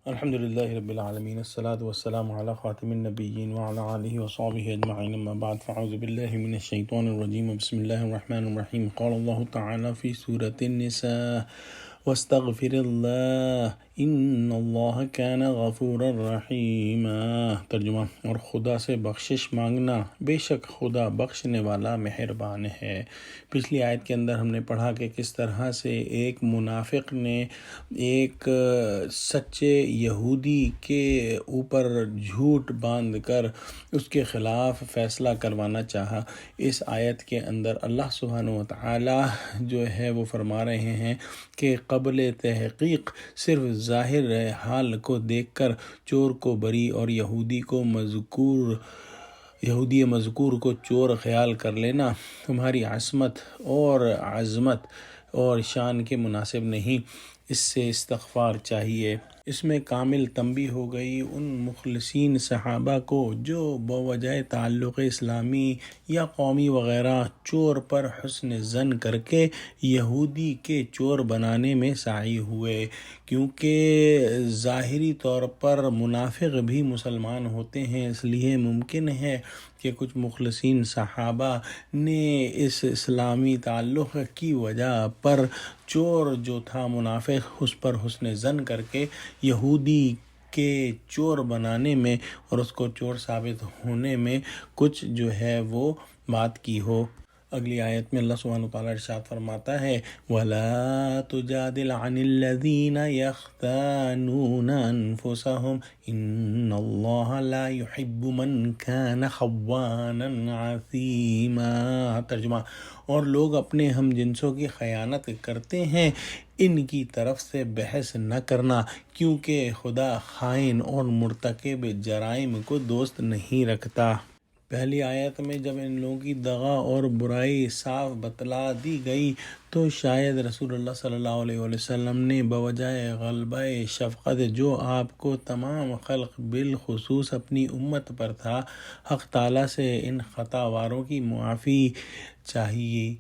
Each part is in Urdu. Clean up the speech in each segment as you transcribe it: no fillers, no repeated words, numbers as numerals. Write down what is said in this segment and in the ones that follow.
الحمد للہ رب العالمین الصلاۃ والسلام علی خاتم النبیین وعلی آلہ وصحبہ اجمعین اما بعد فاعوذ باللہ من الشیطان الرجیم بسم اللہ الرحمن الرحیم قال اللہ تعالی فی سورۃ النساء واستغفر اللہ ان اللہ کان غفورا رحیما۔ ترجمہ: اور خدا سے بخشش مانگنا، بے شک خدا بخشنے والا مہربان ہے۔ پچھلی آیت کے اندر ہم نے پڑھا کہ کس طرح سے ایک منافق نے ایک سچے یہودی کے اوپر جھوٹ باندھ کر اس کے خلاف فیصلہ کروانا چاہا۔ اس آیت کے اندر اللہ سبحانہ و تعالی جو ہے وہ فرما رہے ہیں کہ قبل تحقیق صرف ظاہر حال کو دیکھ کر چور کو بری اور یہودی مذکور کو چور خیال کر لینا تمہاری عصمت اور عظمت اور شان کے مناسب نہیں، اس سے استغفار چاہیے۔ اس میں کامل تنبیہ ہو گئی ان مخلصین صحابہ کو جو بوجہ تعلق اسلامی یا قومی وغیرہ چور پر حسن ظن کر کے یہودی کے چور بنانے میں سعی ہوئے، کیونکہ ظاہری طور پر منافق بھی مسلمان ہوتے ہیں، اس لیے ممکن ہے کہ کچھ مخلصین صحابہ نے اس اسلامی تعلق کی وجہ پر چور جو تھا منافق اس پر حسن ظن کر کے یہودی کے چور بنانے میں اور اس کو چور ثابت ہونے میں کچھ جو ہے وہ بات کی ہو۔ اگلی آیت میں اللہ سبحانہ وتعالیٰ ارشاد فرماتا ہے وَلَا تُجَادِلْ عَنِ الَّذِينَ يَخْتَانُونَ أَنفُسَهُمْ إِنَّ اللَّهَ لَا يُحِبُّ مَنْ كَانَ خَوَّانًا عَثِيمًا۔ ترجمہ: اور لوگ اپنے ہم جنسوں کی خیانت کرتے ہیں، ان کی طرف سے بحث نہ کرنا، کیونکہ خدا خائن اور مرتکب جرائم کو دوست نہیں رکھتا۔ پہلی آیت میں جب ان لوگوں کی دغا اور برائی صاف بتلا دی گئی تو شاید رسول اللہ صلی اللہ علیہ وسلم نے بوجہ غلبہ شفقت جو آپ کو تمام خلق بالخصوص اپنی امت پر تھا، حق تعالیٰ سے ان خطا واروں کی معافی چاہیے۔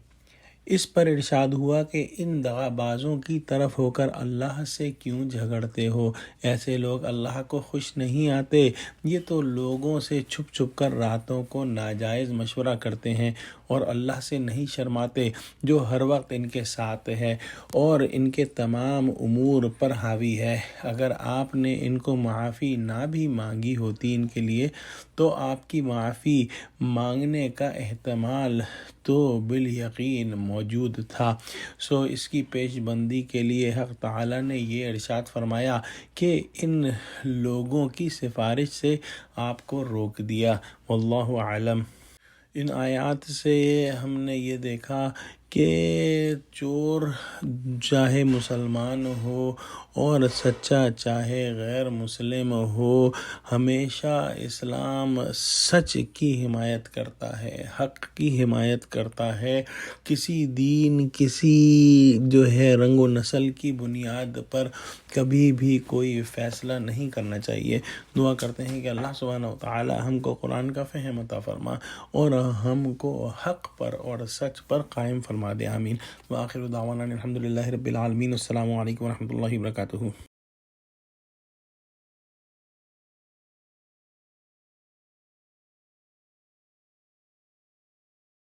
اس پر ارشاد ہوا کہ ان دغا بازوں کی طرف ہو کر اللہ سے کیوں جھگڑتے ہو؟ ایسے لوگ اللہ کو خوش نہیں آتے، یہ تو لوگوں سے چھپ چھپ کر راتوں کو ناجائز مشورہ کرتے ہیں اور اللہ سے نہیں شرماتے جو ہر وقت ان کے ساتھ ہے اور ان کے تمام امور پر حاوی ہے۔ اگر آپ نے ان کو معافی نہ بھی مانگی ہوتی ان کے لیے تو آپ کی معافی مانگنے کا احتمال تو بالیقین موجود تھا، سو اس کی پیش بندی کے لیے حق تعالیٰ نے یہ ارشاد فرمایا کہ ان لوگوں کی سفارش سے آپ کو روک دیا۔ واللہ اعلم۔ ان آیات سے ہم نے یہ دیکھا کہ چور چاہے مسلمان ہو اور سچا چاہے غیر مسلم ہو، ہمیشہ اسلام سچ کی حمایت کرتا ہے، حق کی حمایت کرتا ہے۔ کسی دین، کسی جو ہے رنگ و نسل کی بنیاد پر کبھی بھی کوئی فیصلہ نہیں کرنا چاہیے۔ دعا کرتے ہیں کہ اللہ سبحانہ و تعالی ہم کو قرآن کا فہم عطا فرما اور ہم کو حق پر اور سچ پر قائم فرما دے، آمین۔ وآخر دعوانا الحمد للہ رب العالمین۔ السلام علیکم ورحمۃ اللہ وبرکاتہ۔